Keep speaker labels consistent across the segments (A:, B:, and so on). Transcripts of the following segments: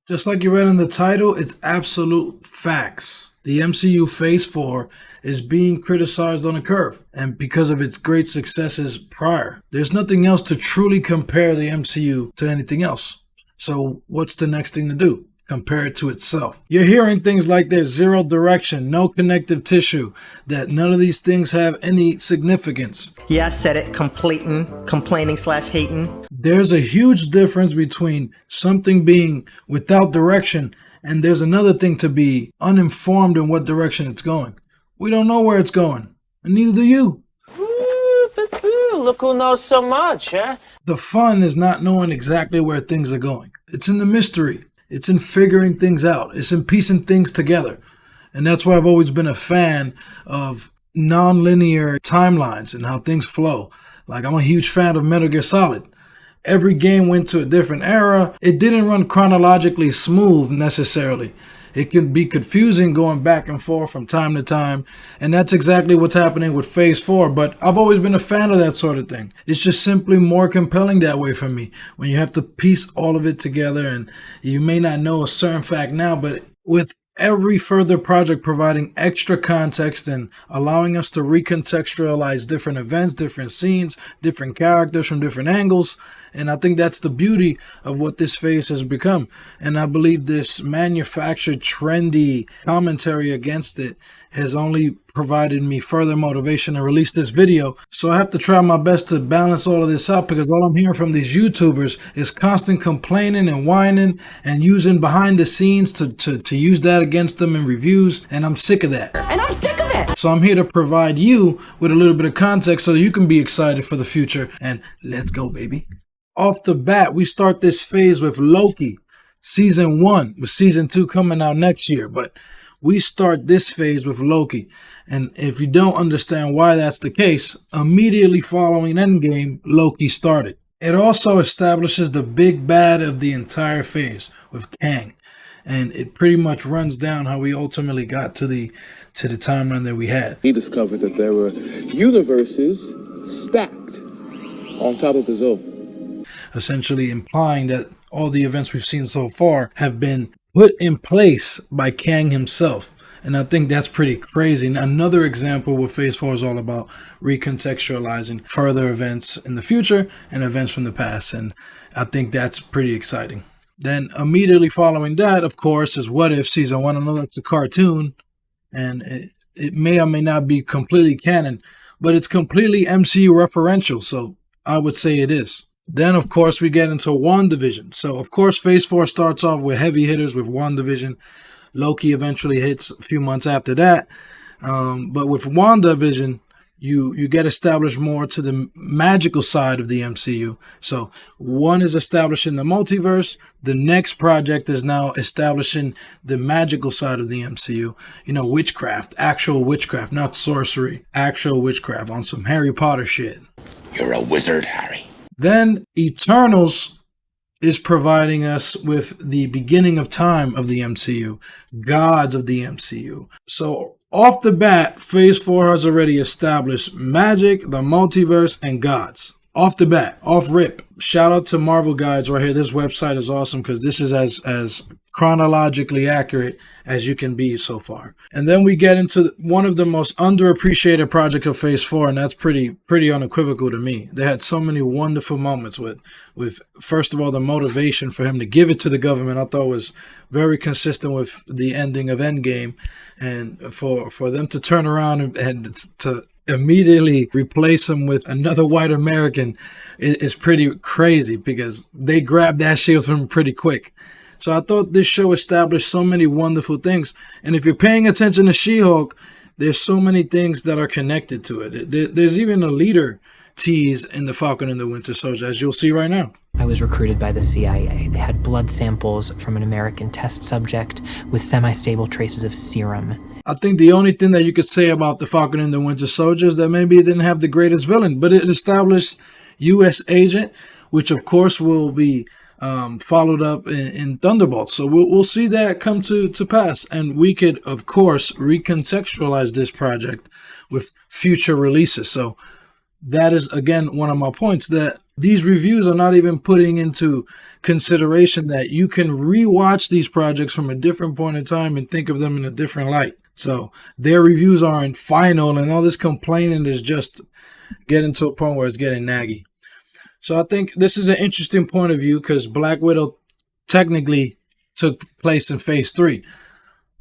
A: Just like you read in the title, it's absolute facts. The MCU Phase 4 is being criticized on a curve, and because of its great successes prior. There's nothing else to truly compare the MCU to anything else. So what's the next thing to do? Compare it to itself. You're hearing things like there's zero direction, no connective tissue, that none of these things have any significance.
B: Yeah, I said it, complaining slash hating.
A: There's a huge difference between something being without direction and there's another thing to be uninformed in what direction it's going. We don't know where it's going, and neither do you.
C: Look who knows so much, huh?
A: The fun is not knowing exactly where things are going. It's in the mystery. It's in figuring things out. It's in piecing things together. And that's why I've always been a fan of non-linear timelines and how things flow. Like, I'm a huge fan of Metal Gear Solid. Every game went to a different era. It didn't run chronologically smooth necessarily. It can be confusing going back and forth from time to time. And that's exactly what's happening with Phase 4. But I've always been a fan of that sort of thing. It's just simply more compelling that way for me. When you have to piece all of it together and you may not know a certain fact now, but with every further project providing extra context and allowing us to recontextualize different events, different scenes, different characters from different angles. And I think that's the beauty of what this phase has become. And I believe this manufactured, trendy commentary against it has only provided me further motivation to release this video. So I have to try my best to balance all of this out, because all I'm hearing from these YouTubers is constant complaining and whining and using behind the scenes to use that against them in reviews. And I'm sick of that.
D: And I'm sick of it.
A: So I'm here to provide you with a little bit of context so you can be excited for the future. And let's go, baby. Off the bat, we start this phase with Loki, season 1, with season 2 coming out next year. But we start this phase with Loki. And if you don't understand why that's the case, immediately following Endgame, Loki started. It also establishes the big bad of the entire phase with Kang. And it pretty much runs down how we ultimately got to the timeline that we had.
E: He discovered that there were universes stacked on top of his own.
A: Essentially implying that all the events we've seen so far have been put in place by Kang himself. And I think that's pretty crazy. And another example what Phase 4 is all about, recontextualizing further events in the future and events from the past. And I think that's pretty exciting. Then immediately following that, of course, is What If Season 1. I know that's a cartoon, and it may or may not be completely canon, but it's completely MCU referential, so I would say it is. Then, of course, we get into WandaVision. So, of course, Phase 4 starts off with heavy hitters with WandaVision. Loki eventually hits a few months after that. But with WandaVision, you get established more to the magical side of the MCU. So one is establishing the multiverse. The next project is now establishing the magical side of the MCU. You know, witchcraft, actual witchcraft, not sorcery, actual witchcraft on some Harry Potter shit.
F: You're a wizard, Harry.
A: Then Eternals is providing us with the beginning of time of the MCU, gods of the MCU. So off the bat, Phase 4 has already established magic, the multiverse, and gods. Off the bat, off rip. Shout out to Marvel Guides right here. This website is awesome because this is as chronologically accurate as you can be so far. And then we get into one of the most underappreciated projects of Phase 4, and that's pretty unequivocal to me. They had so many wonderful moments with first of all, the motivation for him to give it to the government, I thought was very consistent with the ending of Endgame. And for them to turn around and to immediately replace him with another white American is pretty crazy because they grabbed that shield from him pretty quick. So I thought this show established so many wonderful things. And if you're paying attention to She-Hulk, there's so many things that are connected to it. There's even a leader tease in The Falcon and the Winter Soldier, as you'll see right now.
G: I was recruited by the CIA. They had blood samples from an American test subject with semi-stable traces of serum.
A: I think the only thing that you could say about The Falcon and the Winter Soldier is that maybe it didn't have the greatest villain, but it established U.S. agent, which of course will be followed up in Thunderbolts. So we'll see that come to pass. And we could, of course, recontextualize this project with future releases. So that is, again, one of my points, that these reviews are not even putting into consideration that you can rewatch these projects from a different point in time and think of them in a different light. So their reviews aren't final, and all this complaining is just getting to a point where it's getting naggy. So I think this is an interesting point of view because Black Widow technically took place in Phase 3.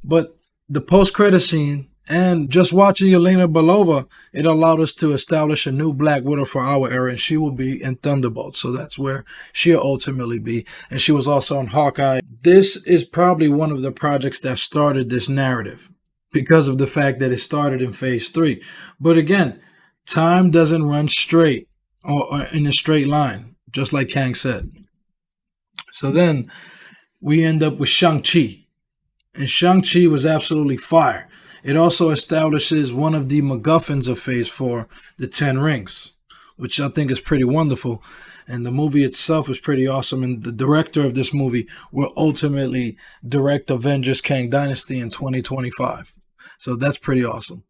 A: But the post-credit scene and just watching Yelena Belova, it allowed us to establish a new Black Widow for our era, and she will be in Thunderbolt. So that's where she'll ultimately be. And she was also on Hawkeye. This is probably one of the projects that started this narrative because of the fact that it started in Phase 3. But again, time doesn't run straight or in a straight line, just like Kang said. So then we end up with Shang Chi. And Shang Chi was absolutely fire. It also establishes one of the MacGuffins of Phase 4, the 10 Rings, which I think is pretty wonderful. And the movie itself is pretty awesome. And the director of this movie will ultimately direct Avengers Kang Dynasty in 2025. So that's pretty awesome.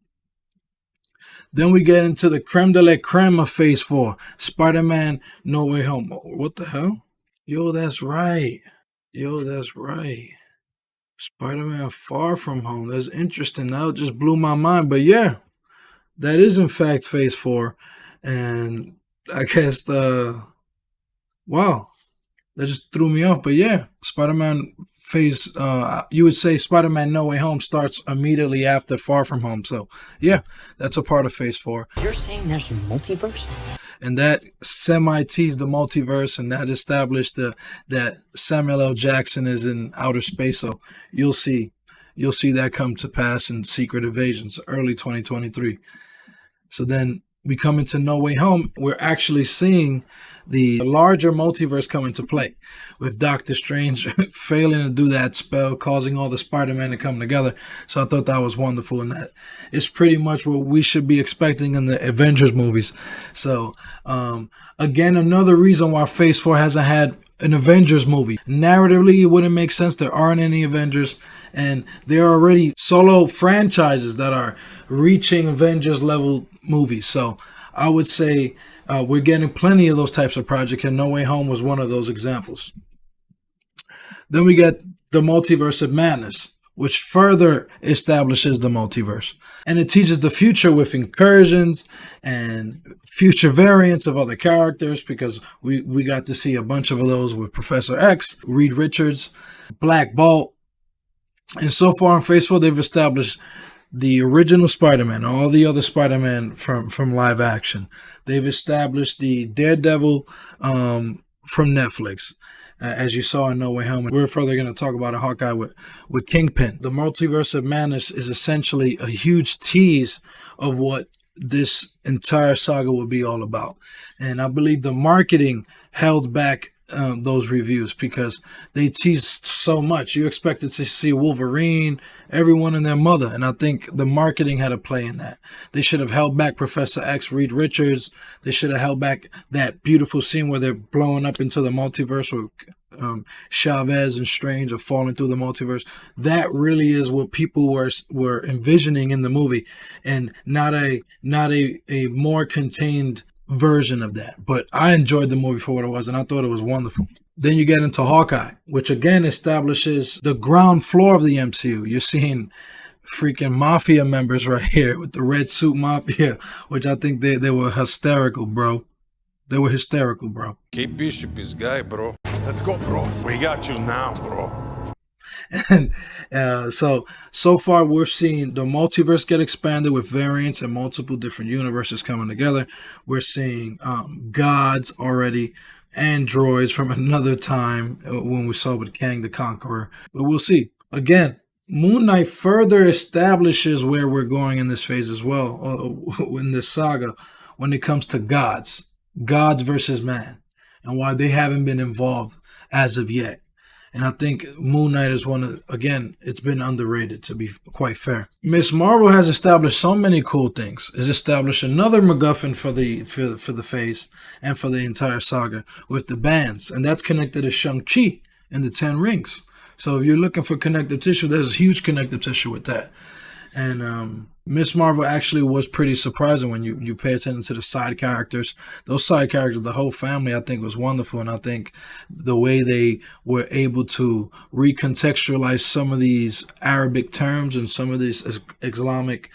A: Then we get into the creme de la creme of Phase 4, Spider-Man No Way Home. What the hell? Yo, that's right. Spider-Man Far From Home. That's interesting. That just blew my mind. But yeah, that is in fact Phase 4. And I guess wow, that just threw me off. But yeah, Spider-Man Phase, you would say Spider-Man No Way Home starts immediately after Far From Home. So yeah, that's a part of Phase 4.
D: You're saying there's a multiverse?
A: And that semi-teased the multiverse, and that established that Samuel L. Jackson is in outer space. So you'll see that come to pass in Secret Invasions, early 2023. So then we come into No Way Home. We're actually seeing the larger multiverse come into play, with Doctor Strange failing to do that spell, causing all the Spider-Man to come together. So I thought that was wonderful, and that is pretty much what we should be expecting in the Avengers movies. So again, another reason why Phase 4 hasn't had an Avengers movie. Narratively, it wouldn't make sense. There aren't any Avengers, and there are already solo franchises that are reaching Avengers level movies. So I would say we're getting plenty of those types of projects, and No Way Home was one of those examples. Then we get the Multiverse of Madness, which further establishes the multiverse. And it teaches the future with incursions and future variants of other characters, because we got to see a bunch of those with Professor X, Reed Richards, Black Bolt. And so far in Phase 4, they've established the original Spider-Man, all the other Spider-Man from live action. They've established the Daredevil from Netflix, as you saw in No Way Home. We're further going to talk about a Hawkeye with Kingpin. The Multiverse of Madness is essentially a huge tease of what this entire saga will be all about. And I believe the marketing held back those reviews because they teased so much. You expected to see Wolverine, everyone and their mother, and I think the marketing had a play in that. They should have held back Professor X, Reed Richards. They should have held back that beautiful scene where they're blowing up into the multiverse with Chavez and Strange are falling through the multiverse. That really is what people were envisioning in the movie, and not a more contained version of that. But I enjoyed the movie for what it was, and I thought it was wonderful. Then you get into Hawkeye, which again establishes the ground floor of the MCU. You're seeing freaking mafia members right here with the red suit mafia, which I think they were hysterical, bro. They were hysterical, bro.
H: Kate Bishop is guy, bro. Let's go, bro. We got you now, bro.
A: And so far we're seeing the multiverse get expanded with variants and multiple different universes coming together. We're seeing gods already, androids from another time when we saw with Kang the Conqueror. But we'll see. Again, Moon Knight further establishes where we're going in this phase as well, in this saga, when it comes to gods versus man, and why they haven't been involved as of yet. And I think Moon Knight is one of, again, it's been underrated, to be quite fair. Ms. Marvel has established so many cool things. Has established another MacGuffin for the phase and for the entire saga with the bands. And that's connected to Shang Chi and the 10 Rings. So if you're looking for connective tissue, there's huge connective tissue with that. And Miss Marvel actually was pretty surprising when you pay attention to the side characters. Those side characters, the whole family, I think was wonderful. And I think the way they were able to recontextualize some of these Arabic terms and some of these Islamic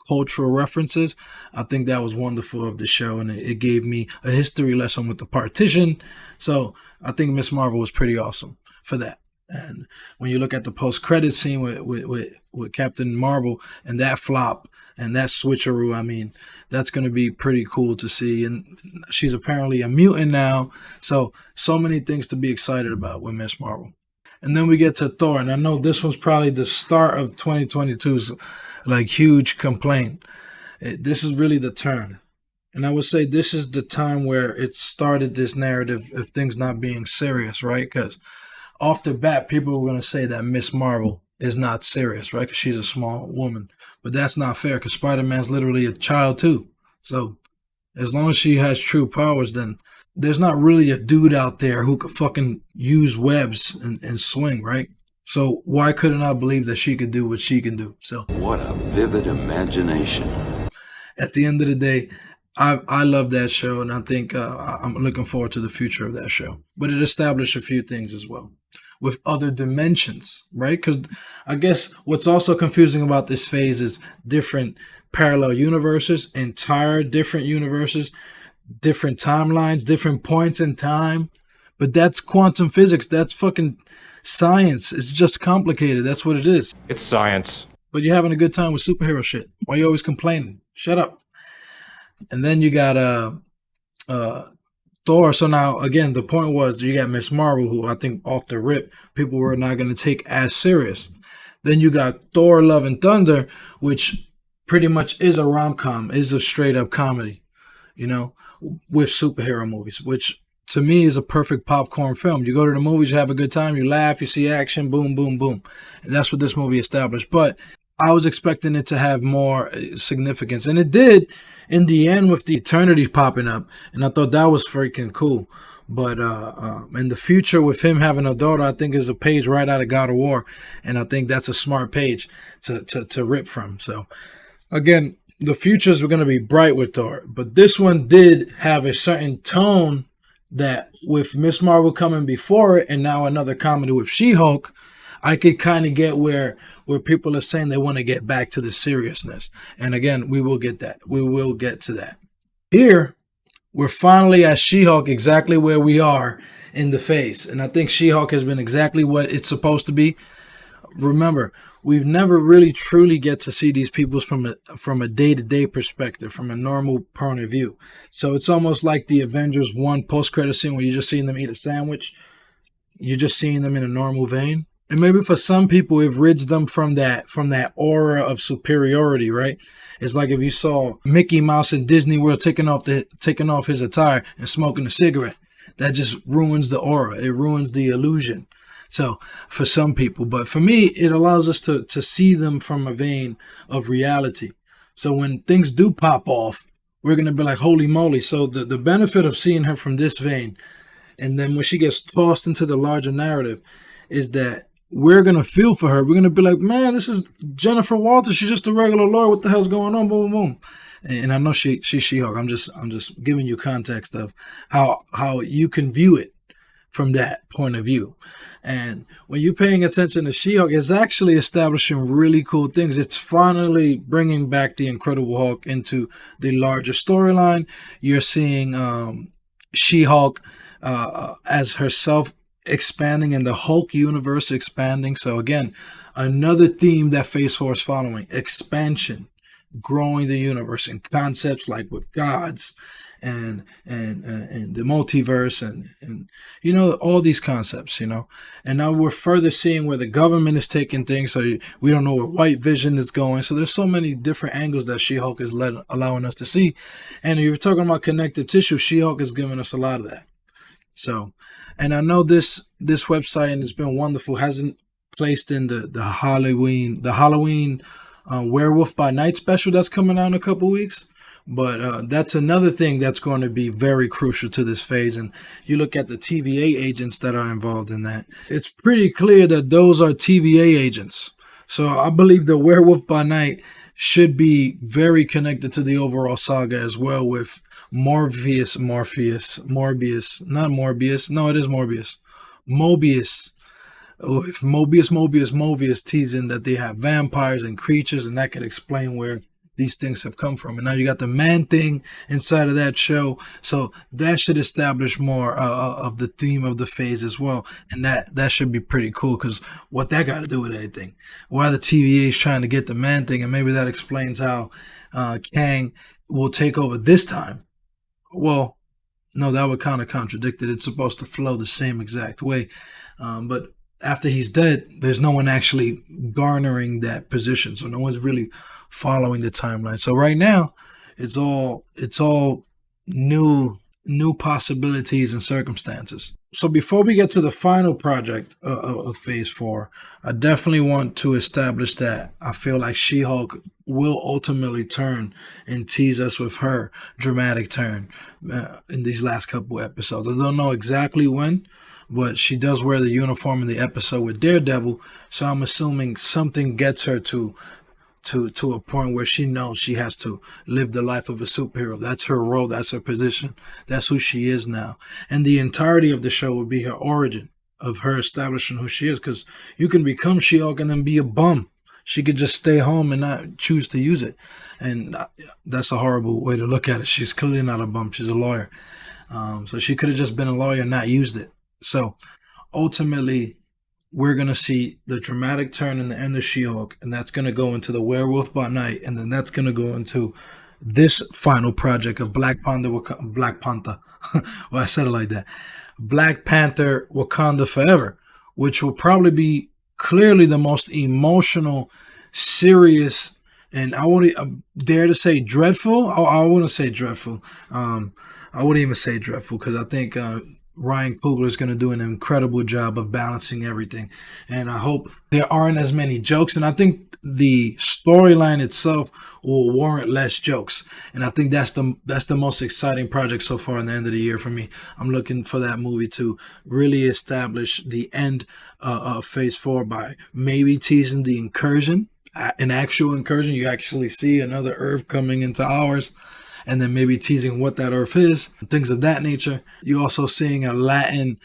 A: cultural references, I think that was wonderful of the show. And it gave me a history lesson with the partition. So I think Miss Marvel was pretty awesome for that. And when you look at the post-credit scene with Captain Marvel and that flop and that switcheroo, I mean, that's going to be pretty cool to see. And she's apparently a mutant now. So many things to be excited about with Miss Marvel. And then we get to Thor. And I know this was probably the start of 2022's like huge complaint. This is really the turn. And I would say this is the time where it started this narrative of things not being serious, right? Because off the bat, people were going to say that Miss Marvel is not serious, right? Because she's a small woman. But that's not fair because Spider-Man's literally a child too. So as long as she has true powers, then there's not really a dude out there who could fucking use webs and swing, right? So why couldn't I believe that she could do what she can do? So
F: What a vivid imagination.
A: at the end of the day, I love that show, and I think I'm looking forward to the future of that show. But it established a few things as well with other dimensions, right? Because I guess what's also confusing about this phase is different parallel universes, entire different universes, different timelines, different points in time. But that's quantum physics. That's fucking science. It's just complicated. That's what it is.
I: It's science.
A: But you're having a good time with superhero shit. Why are you always complaining? Shut up. And then you got Thor. So now, again, the point was you got Miss Marvel, who I think off the rip, people were not going to take as serious. Then you got Thor, Love and Thunder, which pretty much is a rom-com, is a straight-up comedy, you know, with superhero movies, which to me is a perfect popcorn film. You go to the movies, you have a good time, you laugh, you see action, boom, boom, boom. And that's what this movie established. But I was expecting it to have more significance. And it did in the end with the Eternity popping up. And I thought that was freaking cool. But in the future with him having a daughter, I think is a page right out of God of War. And I think that's a smart page to rip from. So again, the futures were going to be bright with Thor. But this one did have a certain tone that with Miss Marvel coming before it and now another comedy with She-Hulk, I could kind of get where people are saying they want to get back to the seriousness. And again, we will get that. We will get to that. Here, we're finally at She-Hulk exactly where we are in the phase. And I think She-Hulk has been exactly what it's supposed to be. Remember, we've never really truly get to see these people from a day-to-day perspective, from a normal point of view. So it's almost like the Avengers 1 post-credit scene where you're just seeing them eat a sandwich. You're just seeing them in a normal vein. And maybe for some people, it rids them from that aura of superiority, right? It's like if you saw Mickey Mouse in Disney World taking off his attire and smoking a cigarette. That just ruins the aura. It ruins the illusion. So for some people, but for me, it allows us to see them from a vein of reality. So when things do pop off, we're going to be like, holy moly. So the benefit of seeing her from this vein, and then when she gets tossed into the larger narrative, is that we're going to feel for her. We're going to be like, man, this is Jennifer Walters. She's just a regular lawyer. What the hell's going on? Boom, boom, boom. And I know she's She-Hulk. I'm just giving you context of how you can view it from that point of view. And when you're paying attention to She-Hulk, it's actually establishing really cool things. It's finally bringing back the Incredible Hulk into the larger storyline. You're seeing She-Hulk as herself expanding and the Hulk universe expanding. So again, another theme that Phase 4 is following: expansion, growing the universe, and concepts like with gods and the multiverse and you know, all these concepts, you know. And now we're further seeing where the government is taking things, so we don't know where White Vision is going. So there's so many different angles that She-Hulk is allowing us to see. And if you're talking about connective tissue, She-Hulk is giving us a lot of that. So, and I know this website, and it's been wonderful, hasn't placed in the Halloween Werewolf by Night special that's coming out in a couple weeks. But that's another thing that's going to be very crucial to this phase. And you look at the TVA agents that are involved in that, it's pretty clear that those are TVA agents. So I believe the Werewolf by Night should be very connected to the overall saga as well, with Morbius, not Morbius. No, it is Morbius. Mobius. With Mobius teasing that they have vampires and creatures, and that could explain where these things have come from. And now you got the Man Thing inside of that show, so that should establish more of the theme of the phase as well, and that should be pretty cool, because what that got to do with anything? Why the TVA is trying to get the Man Thing, and maybe that explains how Kang will take over this time. Well, no, that would kind of contradict it. It's supposed to flow the same exact way, but after he's dead, there's no one actually garnering that position, so no one's really following the timeline. So right now, it's all new possibilities and circumstances. So before we get to the final project of Phase 4, I definitely want to establish that I feel like She-Hulk will ultimately turn and tease us with her dramatic turn in these last couple episodes. I don't know exactly when, but she does wear the uniform in the episode with Daredevil, so I'm assuming something gets her to a point where she knows she has to live the life of a superhero. That's her role, that's her position, that's who she is now. And the entirety of the show will be her origin, of her establishing who she is, because you can become She-Hulk and then be a bum. She could just stay home and not choose to use it. And that's a horrible way to look at it. She's clearly not a bum, she's a lawyer. So she could have just been a lawyer and not used it. So ultimately, we're going to see the dramatic turn in the end of She-Hulk, and that's going to go into the Werewolf by Night, and then that's going to go into this final project of Black Panther. Well, I said it like that. Black Panther Wakanda Forever, which will probably be clearly the most emotional, serious, and I would dare to say dreadful. I wouldn't say dreadful. I wouldn't even say dreadful, because I think Ryan Coogler is going to do an incredible job of balancing everything, and I hope there aren't as many jokes, and I think the storyline itself will warrant less jokes, and I think that's the most exciting project so far in the end of the year for me. I'm looking for that movie to really establish the end of Phase 4 by maybe teasing the incursion, an actual incursion. You actually see another Earth coming into ours, and then maybe teasing what that Earth is, things of that nature. You're also seeing a Latin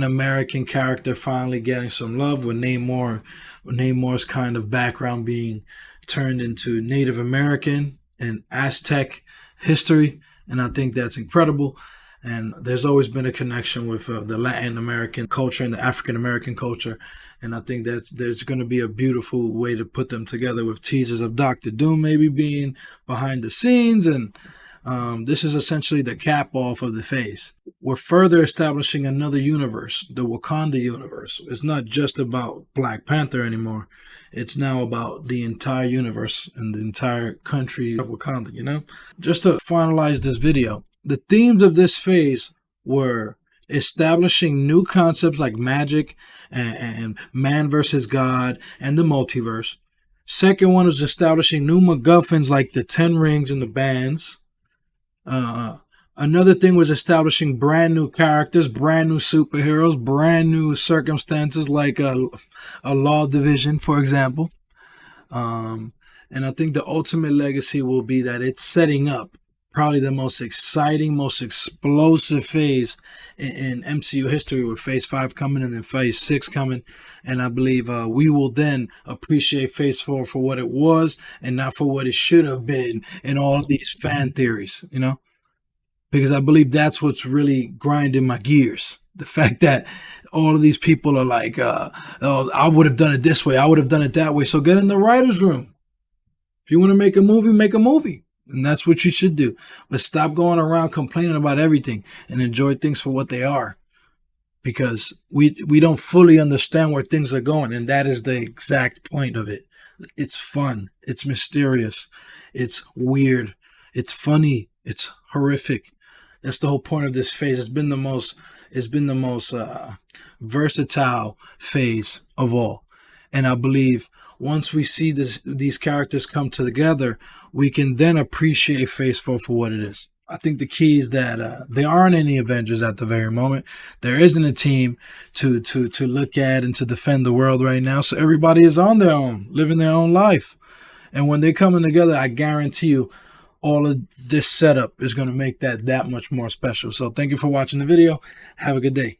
A: American character finally getting some love, with Namor's kind of background being turned into Native American and Aztec history, and I think that's incredible. And there's always been a connection with the Latin American culture and the African American culture, and I think there's going to be a beautiful way to put them together, with teasers of Doctor Doom maybe being behind the scenes, and this is essentially the cap off of the phase. We're further establishing another universe, the Wakanda universe. It's not just about Black Panther anymore. It's now about the entire universe and the entire country of Wakanda, you know? Just to finalize this video, the themes of this phase were establishing new concepts like magic and man versus God and the multiverse. Second one was establishing new MacGuffins like the 10 rings and the bands. Another thing was establishing brand new characters, brand new superheroes, brand new circumstances like a Law Division, for example. And I think the ultimate legacy will be that it's setting up probably the most exciting, most explosive phase in MCU history, with Phase 5 coming and then Phase 6 coming. And I believe we will then appreciate Phase 4 for what it was and not for what it should have been in all of these fan theories, you know? Because I believe that's what's really grinding my gears. The fact that all of these people are like, oh, I would have done it this way, I would have done it that way. So get in the writer's room. If you want to make a movie, make a movie. And that's what you should do. But stop going around complaining about everything and enjoy things for what they are. Because we don't fully understand where things are going. And that is the exact point of it. It's fun. It's mysterious. It's weird. It's funny. It's horrific. That's the whole point of this phase. It's been the most versatile phase of all. And I believe once we see these characters come together, we can then appreciate Phase 4 for what it is. I think the key is that there aren't any Avengers at the very moment. There isn't a team to look at and to defend the world right now. So everybody is on their own, living their own life. And when they're coming together, I guarantee you all of this setup is going to make that much more special. So thank you for watching the video. Have a good day.